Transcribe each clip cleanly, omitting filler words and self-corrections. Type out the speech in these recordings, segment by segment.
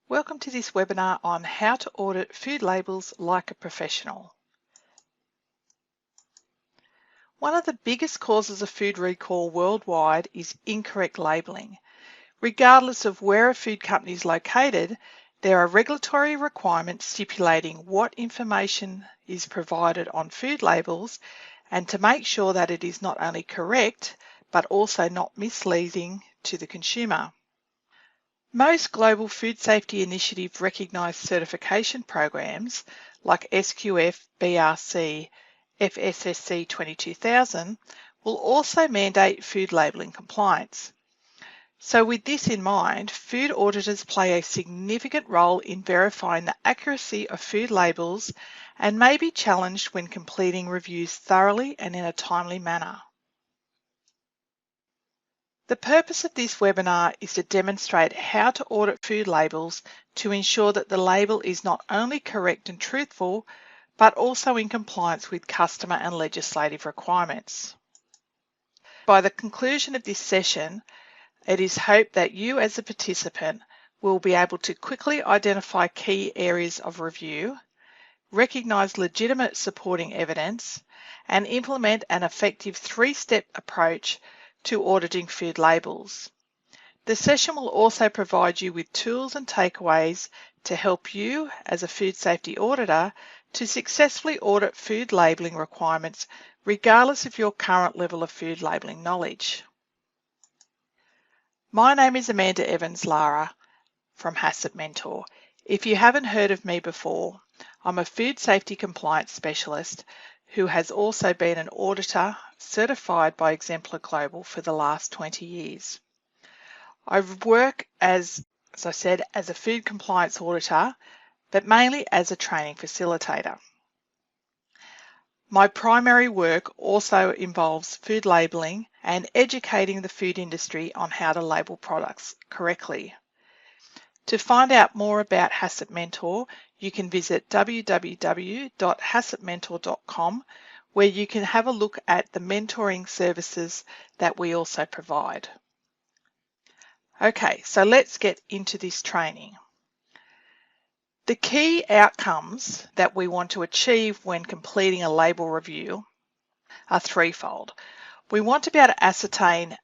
Welcome to this webinar on how to audit food labels like a professional. One of the biggest causes of food recall worldwide is incorrect labelling. Regardless of where a food company is located, there are regulatory requirements stipulating what information is provided on food labels and to make sure that it is not only correct, but also not misleading to the consumer. Most global food safety initiative recognised certification programs like SQF, BRC, FSSC 22000 will also mandate food labelling compliance. So with this in mind, food auditors play a significant role in verifying the accuracy of food labels and may be challenged when completing reviews thoroughly and in a timely manner. The purpose of this webinar is to demonstrate how to audit food labels to ensure that the label is not only correct and truthful, but also in compliance with customer and legislative requirements. By the conclusion of this session, it is hoped that you as a participant will be able to quickly identify key areas of review, recognise legitimate supporting evidence, and implement an effective three-step approach to auditing food labels. The session will also provide you with tools and takeaways to help you as a food safety auditor to successfully audit food labelling requirements regardless of your current level of food labelling knowledge. My name is Amanda Evans-Lara from HACCP Mentor. If you haven't heard of me before, I'm a food safety compliance specialist who has also been an auditor certified by Exemplar Global for the last 20 years. I work as I said, as a food compliance auditor, but mainly as a training facilitator. My primary work also involves food labelling and educating the food industry on how to label products correctly. To find out more about HACCP Mentor, you can visit www.haccpmentor.com, where you can have a look at the mentoring services that we also provide. Okay, so let's get into this training. The key outcomes that we want to achieve when completing a label review are threefold. We want to be able to ascertain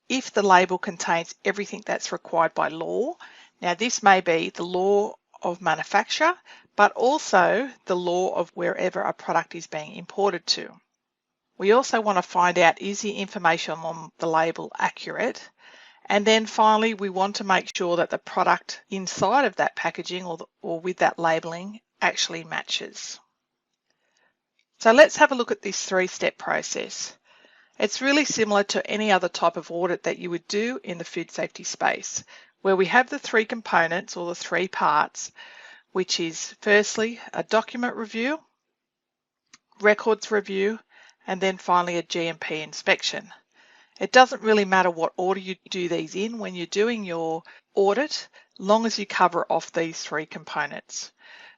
if the label contains everything that's required by law. Now, this may be the law of manufacture, but also the law of wherever a product is being imported to. We also want to find out, is the information on the label accurate? And then finally, we want to make sure that the product inside of that packaging or with that labeling actually matches. So let's have a look at this three-step process. It's really similar to any other type of audit that you would do in the food safety space, where we have the three components or the three parts, which is firstly a document review, records review, and then finally a GMP inspection. It doesn't really matter what order you do these in when you're doing your audit, long as you cover off these three components.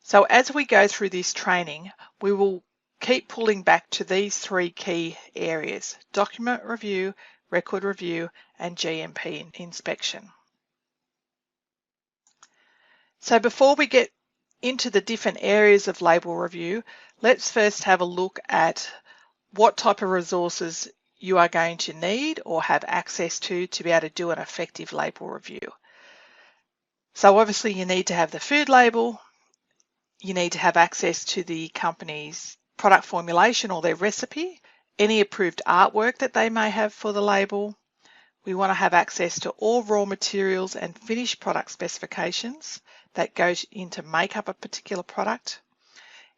So as we go through this training, we will keep pulling back to these three key areas: document review, record review, and GMP inspection. So before we get into the different areas of label review, let's first have a look at what type of resources you are going to need or have access to be able to do an effective label review. So obviously you need to have the food label, you need to have access to the company's product formulation or their recipe, any approved artwork that they may have for the label. We want to have access to all raw materials and finished product specifications that go into make up a particular product.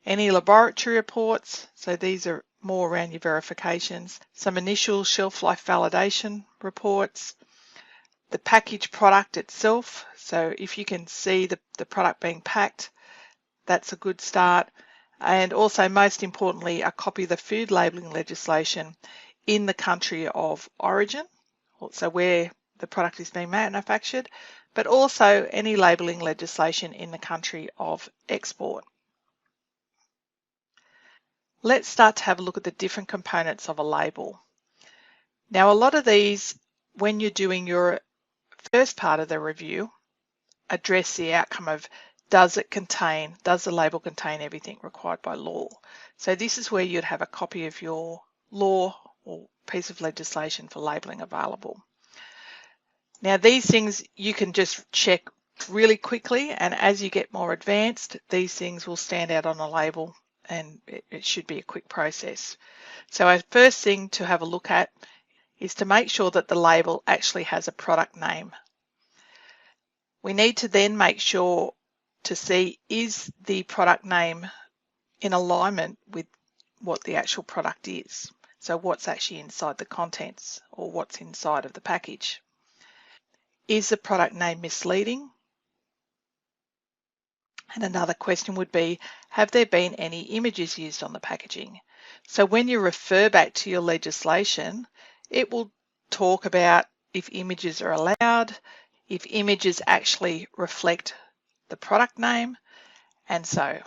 Any laboratory reports, so these are more around your verifications, some initial shelf life validation reports, the packaged product itself, so if you can see the product being packed, that's a good start, and also most importantly a copy of the food labelling legislation in the country of origin, so where the product is being manufactured, but also any labelling legislation in the country of export. Let's start to have a look at the different components of a label. Now, a lot of these, when you're doing your first part of the review, address the outcome of does the label contain everything required by law? So this is where you'd have a copy of your law or piece of legislation for labelling available. Now these things you can just check really quickly, and as you get more advanced, these things will stand out on a label and it should be a quick process. So our first thing to have a look at is to make sure that the label actually has a product name. We need to then make sure to see, is the product name in alignment with what the actual product is? So what's actually inside the contents or what's inside of the package? Is the product name misleading? And another question would be, have there been any images used on the packaging? So when you refer back to your legislation, it will talk about if images are allowed, if images actually reflect the product name, and so.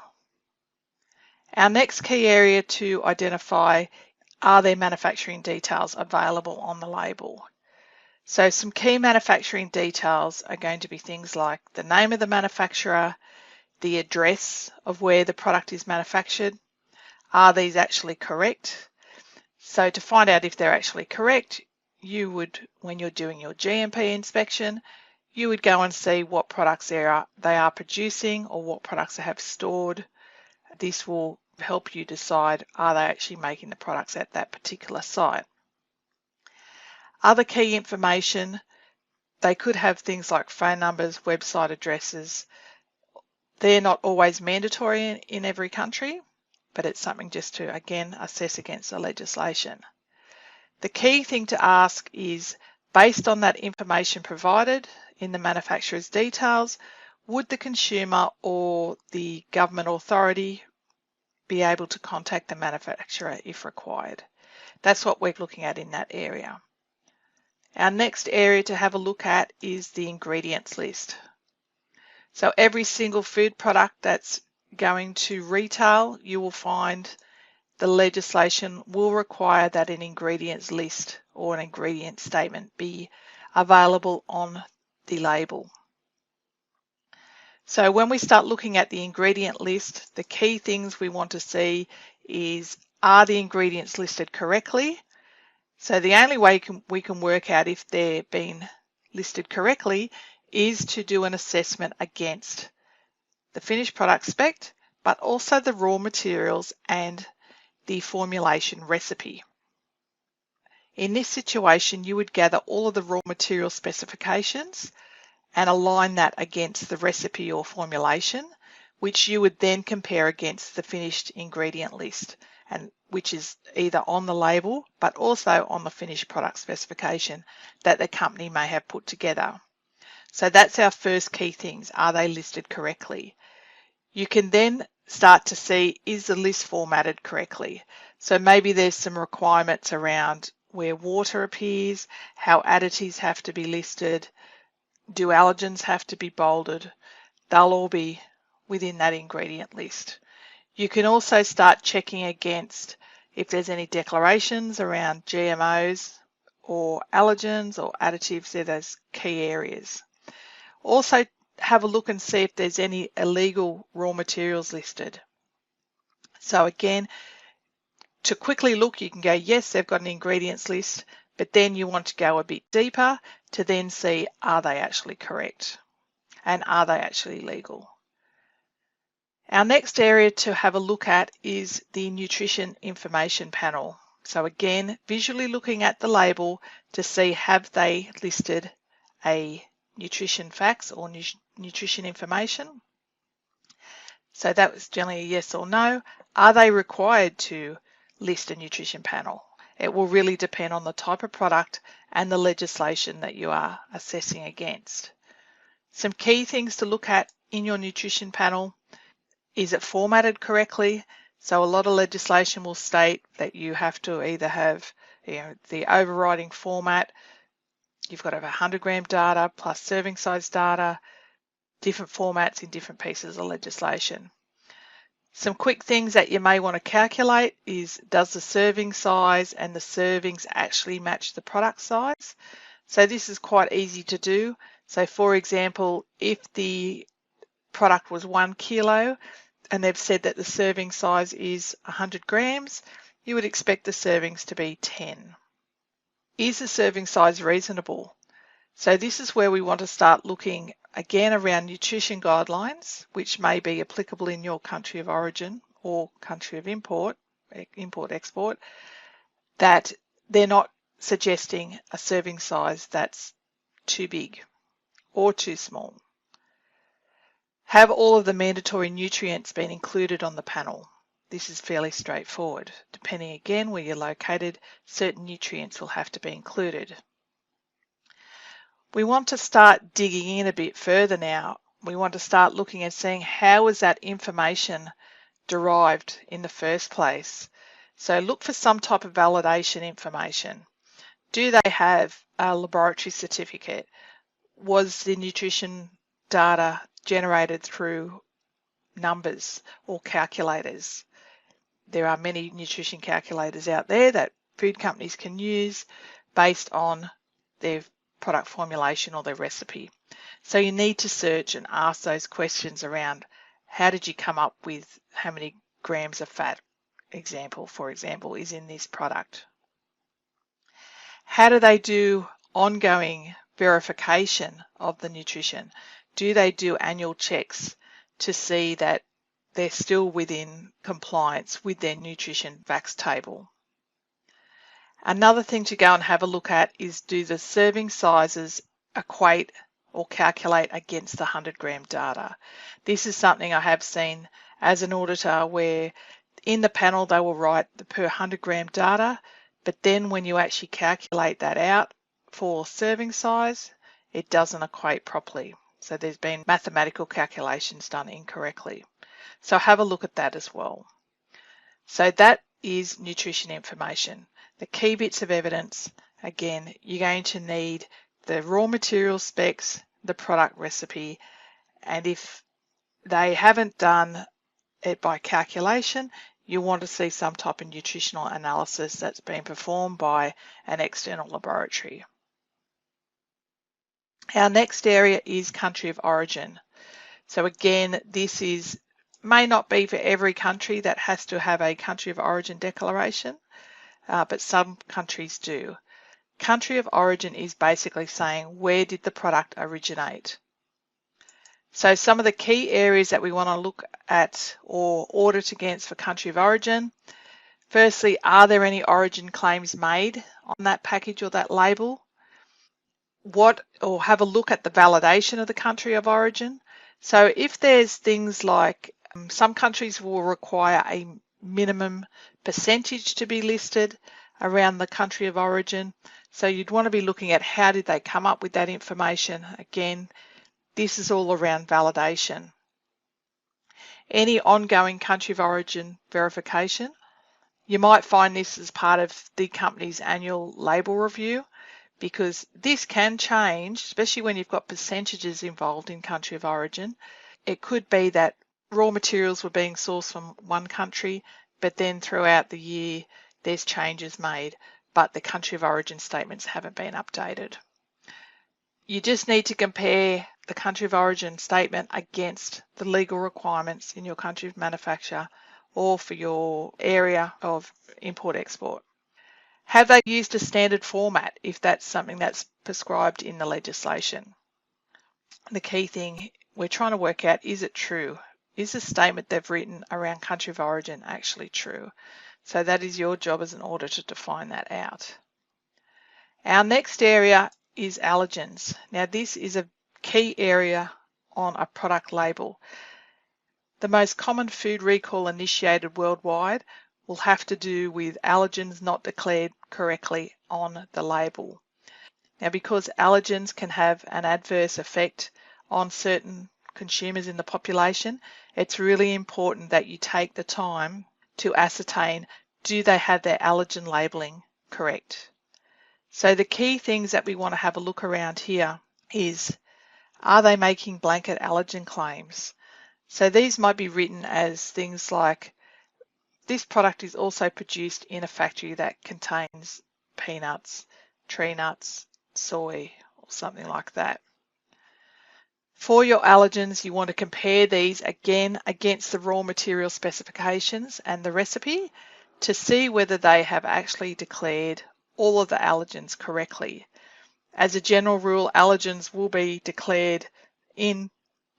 Our next key area to identify, are there manufacturing details available on the label? So some key manufacturing details are going to be things like the name of the manufacturer, the address of where the product is manufactured. Are these actually correct? So to find out if they're actually correct, you would, when you're doing your GMP inspection, you would go and see what products they are producing or what products they have stored. This will help you decide, are they actually making the products at that particular site? Other key information, they could have things like phone numbers, website addresses. They're not always mandatory in every country, but it's something just to, again, assess against the legislation. The key thing to ask is, based on that information provided in the manufacturer's details, would the consumer or the government authority be able to contact the manufacturer if required? That's what we're looking at in that area. Our next area to have a look at is the ingredients list. So every single food product that's going to retail, you will find the legislation will require that an ingredients list or an ingredient statement be available on the label. So when we start looking at the ingredient list, the key things we want to see is, are the ingredients listed correctly? So the only way we can work out if they're being listed correctly is to do an assessment against the finished product spec, but also the raw materials and the formulation recipe. In this situation, you would gather all of the raw material specifications and align that against the recipe or formulation, which you would then compare against the finished ingredient list, and which is either on the label but also on the finished product specification that the company may have put together. So that's our first key things. Are they listed correctly? You can then start to see, is the list formatted correctly? So maybe there's some requirements around where water appears, how additives have to be listed, do allergens have to be bolded? They'll all be within that ingredient list. You can also start checking against if there's any declarations around GMOs or allergens or additives. They're those key areas. Also have a look and see if there's any illegal raw materials listed. So again, to quickly look, you can go, yes, they've got an ingredients list, but then you want to go a bit deeper to then see, are they actually correct and are they actually legal? Our next area to have a look at is the nutrition information panel. So again, visually looking at the label to see, have they listed a nutrition facts or nutrition information? So that was generally a yes or no. Are they required to list a nutrition panel? It will really depend on the type of product and the legislation that you are assessing against. Some key things to look at in your nutrition panel: is it formatted correctly? So a lot of legislation will state that you have to either have the overriding format, you've got to have 100 gram data plus serving size data, different formats in different pieces of legislation. Some quick things that you may want to calculate is, does the serving size and the servings actually match the product size? So this is quite easy to do. So for example, if the product was 1 kilo and they've said that the serving size is 100 grams, you would expect the servings to be 10. Is the serving size reasonable? So this is where we want to start looking again around nutrition guidelines, which may be applicable in your country of origin or country of import, export, that they're not suggesting a serving size that's too big or too small. Have all of the mandatory nutrients been included on the panel? This is fairly straightforward. Depending again where you're located, certain nutrients will have to be included. We want to start digging in a bit further now. We want to start looking and seeing how was that information derived in the first place. So look for some type of validation information. Do they have a laboratory certificate? Was the nutrition data generated through numbers or calculators? There are many nutrition calculators out there that food companies can use based on their product formulation or their recipe. So you need to search and ask those questions around how did you come up with how many grams of fat, for example, is in this product. How do they do ongoing verification of the nutrition? Do they do annual checks to see that they're still within compliance with their nutrition facts table? Another thing to go and have a look at is, do the serving sizes equate or calculate against the 100-gram data? This is something I have seen as an auditor where in the panel they will write the per 100-gram data, but then when you actually calculate that out for serving size, it doesn't equate properly. So there's been mathematical calculations done incorrectly. So have a look at that as well. So that is nutrition information. The key bits of evidence, again, you're going to need the raw material specs, the product recipe, and if they haven't done it by calculation, you want to see some type of nutritional analysis that's been performed by an external laboratory. Our next area is country of origin. So again, this may not be for every country that has to have a country of origin declaration, but some countries do. Country of origin is basically saying, where did the product originate? So some of the key areas that we want to look at or audit against for country of origin. Firstly, are there any origin claims made on that package or that label? Or have a look at the validation of the country of origin. So if there's things like some countries will require a minimum percentage to be listed around the country of origin. So you'd want to be looking at how did they come up with that information. Again, this is all around validation. Any ongoing country of origin verification. You might find this as part of the company's annual label review, because this can change, especially when you've got percentages involved in country of origin. It could be that raw materials were being sourced from one country, but then throughout the year there's changes made, but the country of origin statements haven't been updated. You just need to compare the country of origin statement against the legal requirements in your country of manufacture or for your area of import-export. Have they used a standard format if that's something that's prescribed in the legislation? The key thing we're trying to work out, is it true? Is the statement they've written around country of origin actually true? So that is your job as an auditor to find that out. Our next area is allergens. Now this is a key area on a product label. The most common food recall initiated worldwide will have to do with allergens not declared correctly on the label. Now, because allergens can have an adverse effect on certain consumers in the population, it's really important that you take the time to ascertain, do they have their allergen labeling correct? So the key things that we want to have a look around here is, are they making blanket allergen claims? So these might be written as things like, this product is also produced in a factory that contains peanuts, tree nuts, soy, or something like that. For your allergens, you want to compare these again against the raw material specifications and the recipe to see whether they have actually declared all of the allergens correctly. As a general rule, allergens will be declared in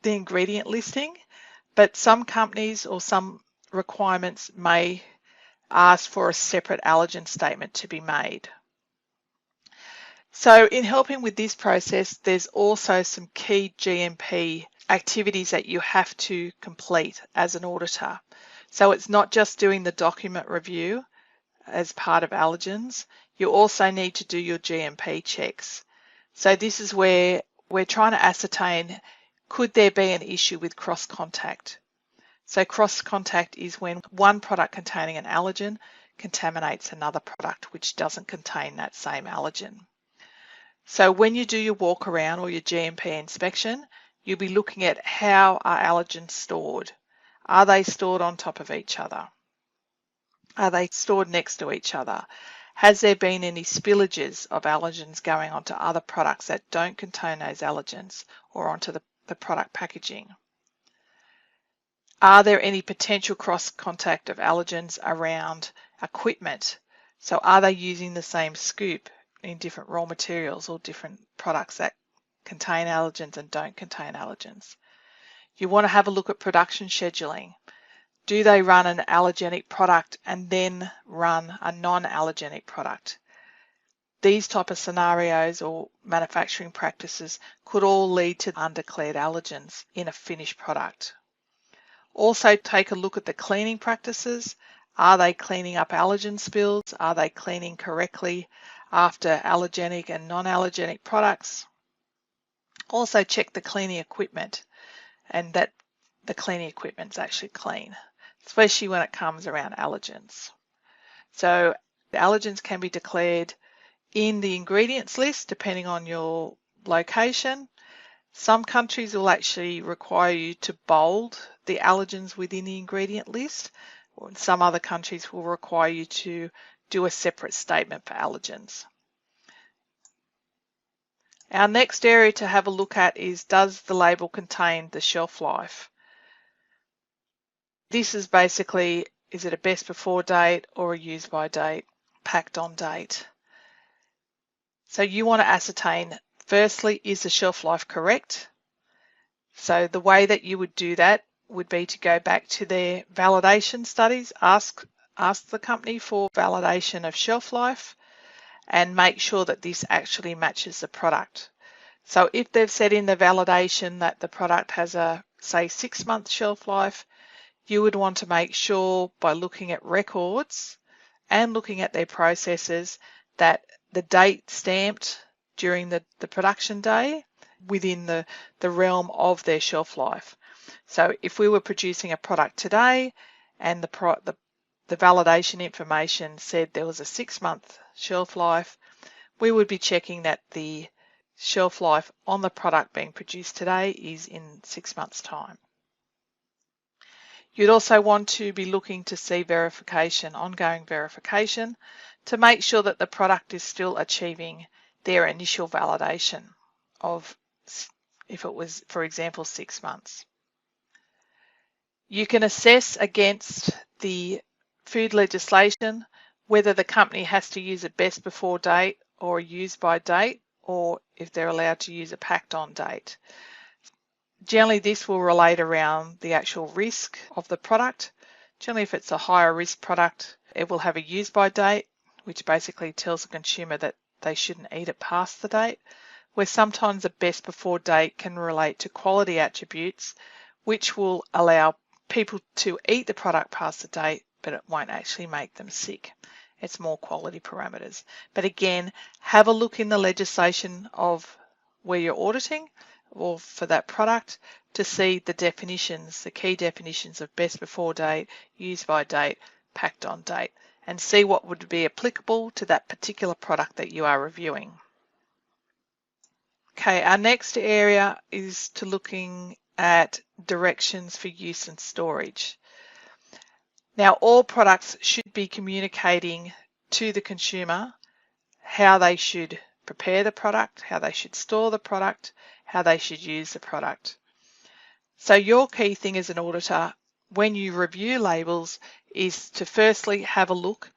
the ingredient listing, but some companies or some requirements may ask for a separate allergen statement to be made. So in helping with this process, there's also some key GMP activities that you have to complete as an auditor. So it's not just doing the document review as part of allergens, you also need to do your GMP checks. So this is where we're trying to ascertain, could there be an issue with cross-contact? So cross-contact is when one product containing an allergen contaminates another product which doesn't contain that same allergen. So when you do your walk around or your GMP inspection, you'll be looking at how are allergens stored. Are they stored on top of each other? Are they stored next to each other? Has there been any spillages of allergens going onto other products that don't contain those allergens or onto the product packaging? Are there any potential cross-contact of allergens around equipment? So are they using the same scoop in different raw materials or different products that contain allergens and don't contain allergens? You want to have a look at production scheduling. Do they run an allergenic product and then run a non-allergenic product? These type of scenarios or manufacturing practices could all lead to undeclared allergens in a finished product. Also take a look at the cleaning practices. Are they cleaning up allergen spills? Are they cleaning correctly after allergenic and non-allergenic products? Also check the cleaning equipment and that the cleaning equipment's actually clean, especially when it comes around allergens. So the allergens can be declared in the ingredients list depending on your location. Some countries will actually require you to bold the allergens within the ingredient list, or some other countries will require you to do a separate statement for allergens. Our next area to have a look at is, does the label contain the shelf life? This is basically, is it a best before date or a use by date, packed on date? So you want to ascertain, firstly, is the shelf life correct? So the way that you would do that would be to go back to their validation studies, ask the company for validation of shelf life and make sure that this actually matches the product. So if they've said in the validation that the product has a, say, 6-month shelf life, you would want to make sure by looking at records and looking at their processes that the date stamped during the production day within the realm of their shelf life. So if we were producing a product today and the validation information said there was a 6-month shelf life, we would be checking that the shelf life on the product being produced today is in 6 months' time. You'd also want to be looking to see verification, ongoing verification, to make sure that the product is still achieving their initial validation of, if it was, for example, 6 months. You can assess against the food legislation whether the company has to use a best before date or a use by date, or if they're allowed to use a packed on date. Generally, this will relate around the actual risk of the product. Generally, if it's a higher risk product, it will have a use by date, which basically tells the consumer that they shouldn't eat it past the date, where sometimes a best before date can relate to quality attributes, which will allow people to eat the product past the date, but it won't actually make them sick. It's more quality parameters. But again, have a look in the legislation of where you're auditing or for that product to see the definitions, the key definitions of best before date, use by date, packed on date, and see what would be applicable to that particular product that you are reviewing. Okay, our next area is to looking at directions for use and storage. Now, all products should be communicating to the consumer how they should prepare the product, how they should store the product, how they should use the product. So your key thing as an auditor when you review labels is to firstly have a look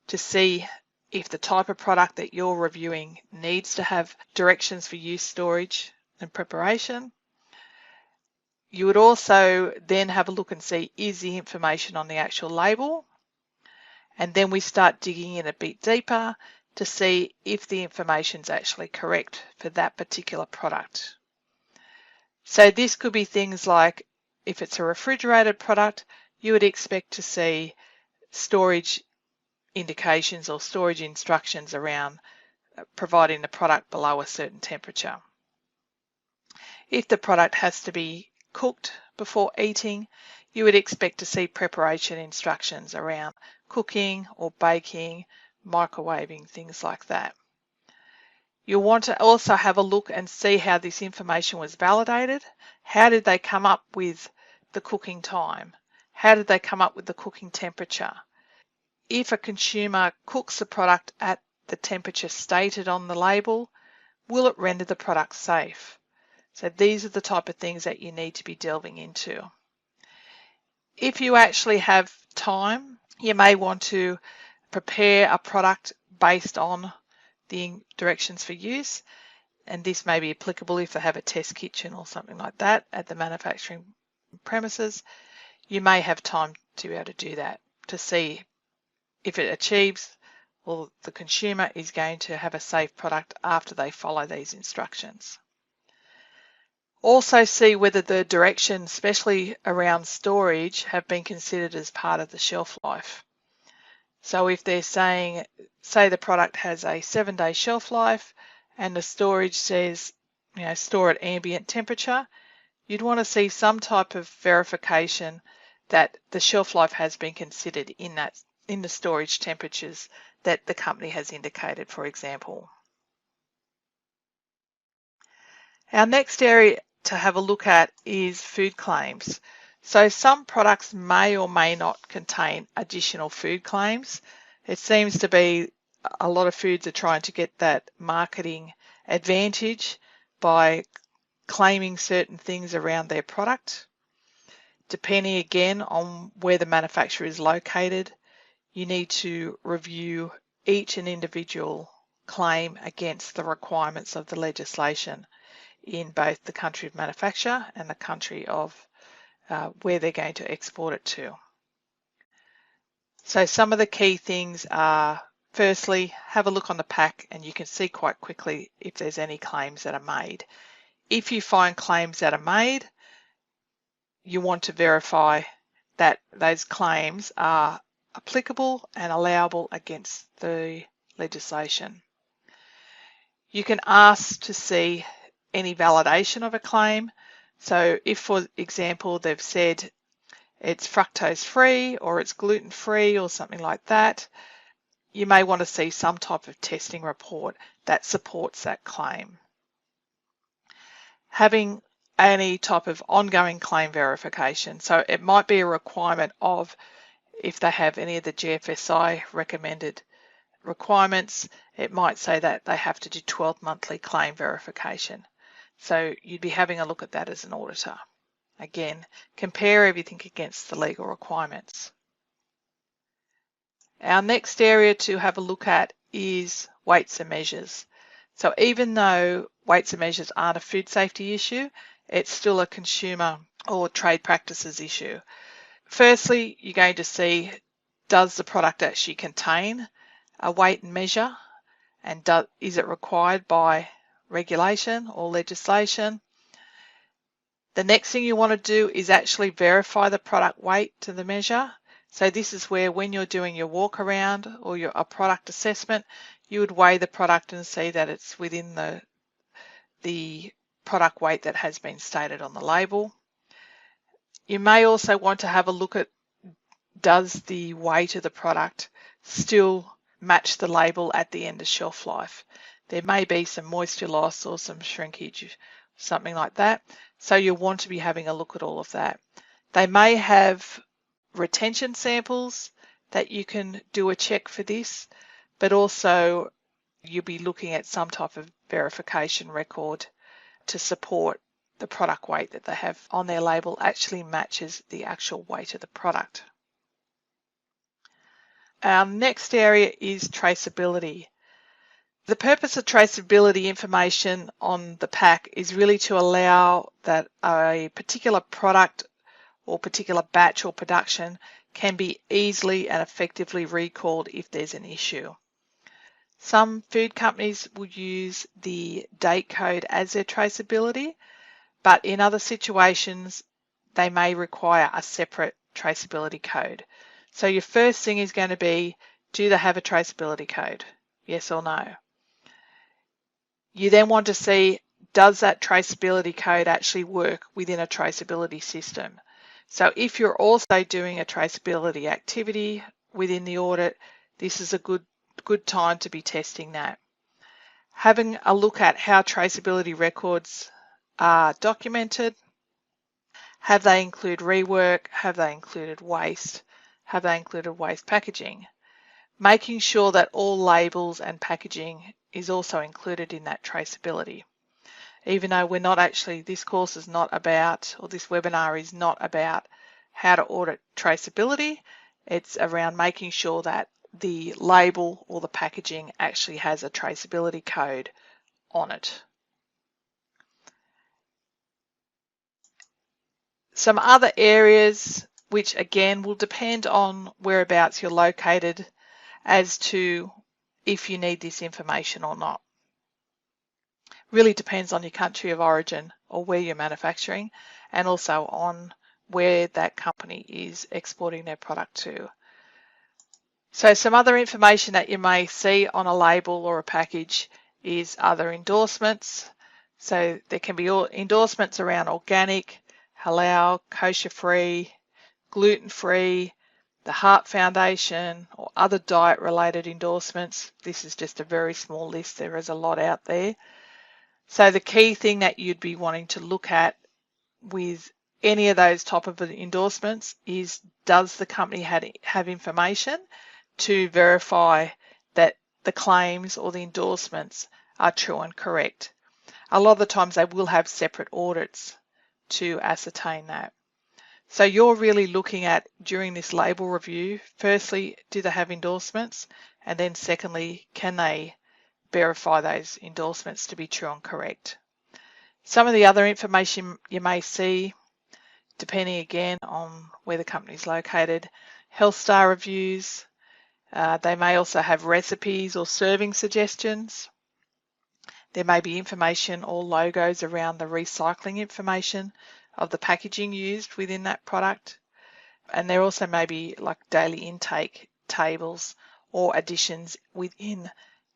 to see if the type of product that you're reviewing needs to have directions for use, storage and preparation. You would also then have a look and see, is the information on the actual label? And then we start digging in a bit deeper to see if the information is actually correct for that particular product. So this could be things like, if it's a refrigerated product, you would expect to see storage indications or storage instructions around providing the product below a certain temperature. If the product has to be cooked before eating, you would expect to see preparation instructions around cooking or baking, microwaving, things like that. You'll want to also have a look and see how this information was validated. How did they come up with the cooking time? How did they come up with the cooking temperature? If a consumer cooks the product at the temperature stated on the label, will it render the product safe? So these are the type of things that you need to be delving into. If you actually have time, you may want to prepare a product based on the directions for use, and this may be applicable if they have a test kitchen or something like that at the manufacturing premises. You may have time to be able to do that to see if it achieves or the consumer is going to have a safe product after they follow these instructions. Also see whether the directions, especially around storage, have been considered as part of the shelf life. So if they're saying, say the product has a 7-day shelf life and the storage says, store at ambient temperature, you'd want to see some type of verification that the shelf life has been considered in the storage temperatures that the company has indicated, for example. Our next area to have a look at is food claims. So some products may or may not contain additional food claims. It seems to be a lot of foods are trying to get that marketing advantage by claiming certain things around their product. Depending again on where the manufacturer is located, you need to review each and individual claim against the requirements of the legislation in both the country of manufacture and the country of where they're going to export it to. So some of the key things are, firstly, have a look on the pack and you can see quite quickly if there's any claims that are made. If you find claims that are made, you want to verify that those claims are applicable and allowable against the legislation. You can ask to see any validation of a claim. So if, for example, they've said it's fructose free or it's gluten free or something like that, you may want to see some type of testing report that supports that claim. Having any type of ongoing claim verification. So it might be a requirement of, if they have any of the GFSI recommended requirements, it might say that they have to do 12 monthly claim verification. So you'd be having a look at that as an auditor. Again, compare everything against the legal requirements. Our next area to have a look at is weights and measures. So even though weights and measures aren't a food safety issue, it's still a consumer or trade practices issue. Firstly, you're going to see, does the product actually contain a weight and measure, and is it required by regulation or legislation? The next thing you want to do is actually verify the product weight to the measure. So this is where, when you're doing your walk around or a product assessment, you would weigh the product and see that it's within the product weight that has been stated on the label. You may also want to have a look at, does the weight of the product still match the label at the end of shelf life? There may be some moisture loss or some shrinkage, something like that. So you'll want to be having a look at all of that. They may have retention samples that you can do a check for this, but also you'll be looking at some type of verification record to support the product weight that they have on their label actually matches the actual weight of the product. Our next area is traceability. The purpose of traceability information on the pack is really to allow that a particular product or particular batch or production can be easily and effectively recalled if there's an issue. Some food companies will use the date code as their traceability, but in other situations, they may require a separate traceability code. So your first thing is going to be, do they have a traceability code? Yes or no? You then want to see, does that traceability code actually work within a traceability system? So if you're also doing a traceability activity within the audit, this is a good time to be testing that. Having a look at how traceability records are documented. Have they included rework? Have they included waste? Have they included waste packaging? Making sure that all labels and packaging is also included in that traceability. Even though we're not actually, this course is not about, or this webinar is not about how to audit traceability. It's around making sure that the label or the packaging actually has a traceability code on it. Some other areas which again will depend on whereabouts you're located as to if you need this information or not. Really depends on your country of origin or where you're manufacturing, and also on where that company is exporting their product to. So some other information that you may see on a label or a package is other endorsements. So there can be endorsements around organic, halal, kosher-free, gluten-free, the Heart Foundation, or other diet-related endorsements. This is just a very small list. There is a lot out there. So the key thing that you'd be wanting to look at with any of those type of endorsements is, does the company have information to verify that the claims or the endorsements are true and correct? A lot of the times they will have separate audits to ascertain that. So you're really looking at, during this label review, firstly, do they have endorsements? And then secondly, can they verify those endorsements to be true and correct? Some of the other information you may see, depending again on where the company is located, health star reviews. They may also have recipes or serving suggestions. There may be information or logos around the recycling information of the packaging used within that product. And there also may be like daily intake tables or additions within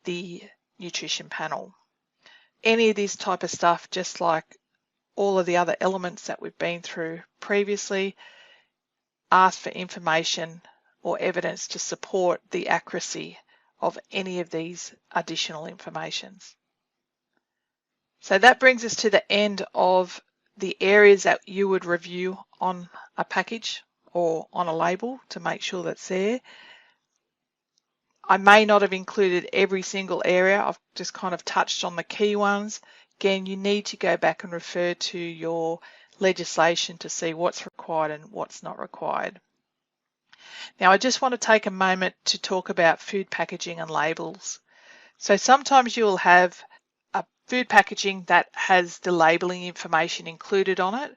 the nutrition panel. Any of this type of stuff, just like all of the other elements that we've been through previously, ask for information or evidence to support the accuracy of any of these additional informations. So that brings us to the end of the areas that you would review on a package or on a label to make sure that's there. I may not have included every single area. I've just kind of touched on the key ones. Again, you need to go back and refer to your legislation to see what's required and what's not required. Now, I just want to take a moment to talk about food packaging and labels. So sometimes you will have a food packaging that has the labeling information included on it,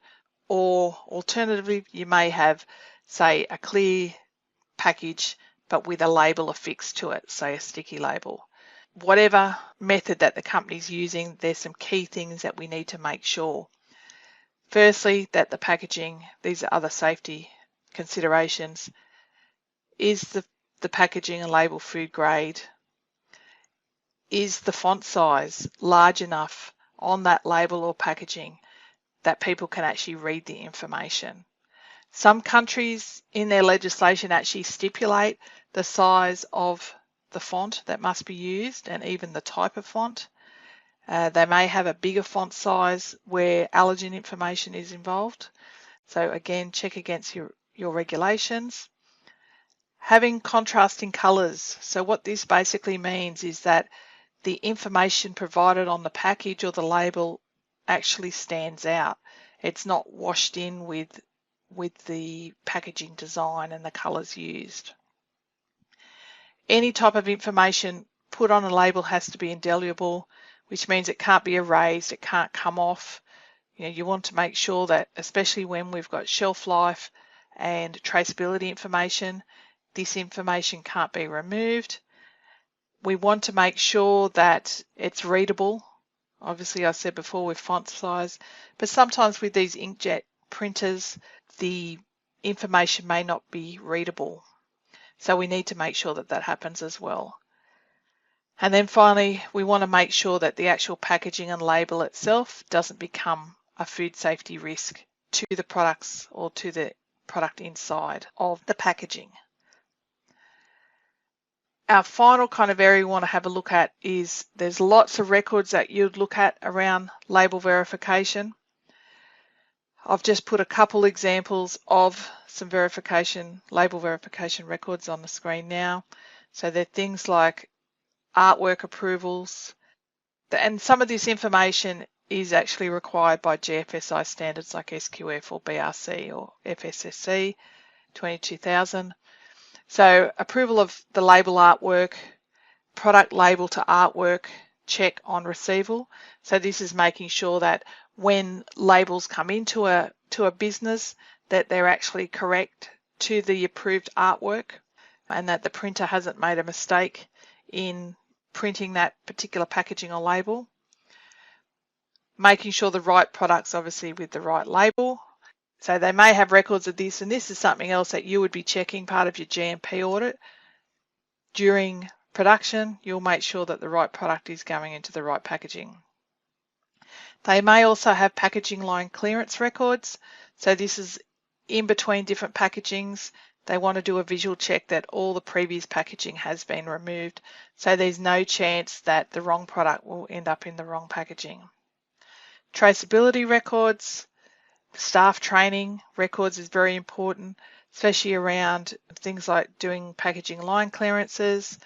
or alternatively, you may have, say, a clear package but with a label affixed to it, say a sticky label. Whatever method that the company's using, there's some key things that we need to make sure. Firstly, that the packaging, these are other safety considerations, is the packaging and label food grade? Is the font size large enough on that label or packaging that people can actually read the information? Some countries in their legislation actually stipulate the size of the font that must be used and even the type of font. They may have a bigger font size where allergen information is involved. So again, check against your regulations. Having contrasting colours. So what this basically means is that the information provided on the package or the label actually stands out. It's not washed in with the packaging design and the colours used. Any type of information put on a label has to be indelible, which means it can't be erased, it can't come off. You want to make sure that, especially when we've got shelf life and traceability information, this information can't be removed. We want to make sure that it's readable. Obviously, I said before with font size, but sometimes with these inkjet printers, the information may not be readable. So we need to make sure that that happens as well. And then finally, we want to make sure that the actual packaging and label itself doesn't become a food safety risk to the products or to the product inside of the packaging. Our final kind of area we want to have a look at is there's lots of records that you'd look at around label verification. I've just put a couple examples of some label verification records on the screen now. So they're things like artwork approvals, and some of this information is actually required by GFSI standards like SQF or BRC or FSSC 22000. So approval of the label artwork, product label to artwork, check on receival. So this is making sure that when labels come into a business that they're actually correct to the approved artwork and that the printer hasn't made a mistake in printing that particular packaging or label. Making sure the right products obviously with the right label. So they may have records of this, and this is something else that you would be checking, part of your GMP audit. During production, you'll make sure that the right product is going into the right packaging. They may also have packaging line clearance records. So this is in between different packagings. They want to do a visual check that all the previous packaging has been removed. So there's no chance that the wrong product will end up in the wrong packaging. Traceability records, staff training records is very important, especially around things like doing packaging line clearances,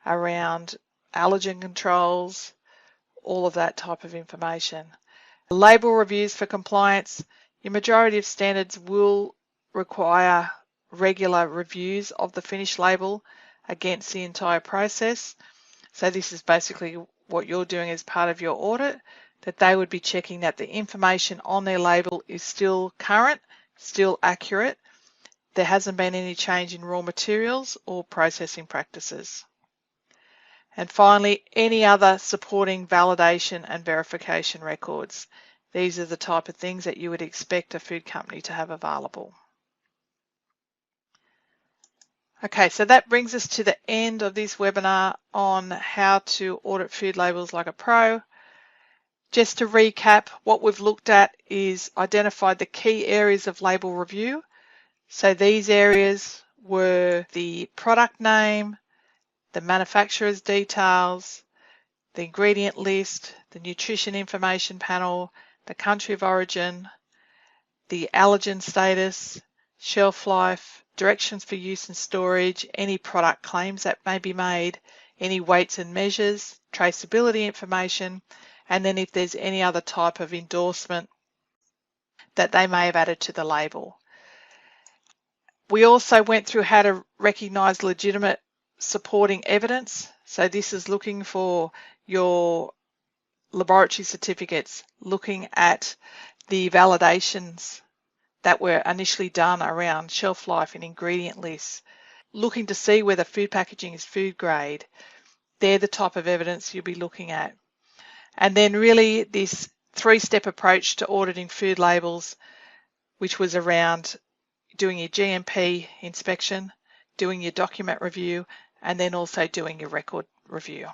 around allergen controls, all of that type of information. Label reviews for compliance. Your majority of standards will require regular reviews of the finished label against the entire process. So this is basically what you're doing as part of your audit, that they would be checking that the information on their label is still current, still accurate. There hasn't been any change in raw materials or processing practices. And finally, any other supporting validation and verification records. These are the type of things that you would expect a food company to have available. Okay, so that brings us to the end of this webinar on how to audit food labels like a pro. Just to recap, what we've looked at is identified the key areas of label review. So these areas were the product name, the manufacturer's details, the ingredient list, the nutrition information panel, the country of origin, the allergen status, shelf life, directions for use and storage, any product claims that may be made, any weights and measures, traceability information, and then if there's any other type of endorsement that they may have added to the label. We also went through how to recognise legitimate supporting evidence. So this is looking for your laboratory certificates, looking at the validations that were initially done around shelf life and ingredient lists, looking to see whether food packaging is food grade. They're the type of evidence you'll be looking at. And then really this three-step approach to auditing food labels, which was around doing your GMP inspection, doing your document review, and then also doing your record review.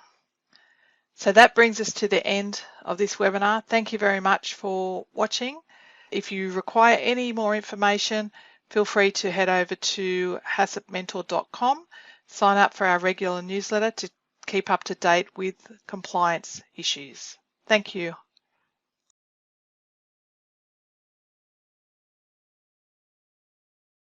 So that brings us to the end of this webinar. Thank you very much for watching. If you require any more information, feel free to head over to hassopmentor.com, sign up for our regular newsletter to keep up to date with compliance issues. Thank you.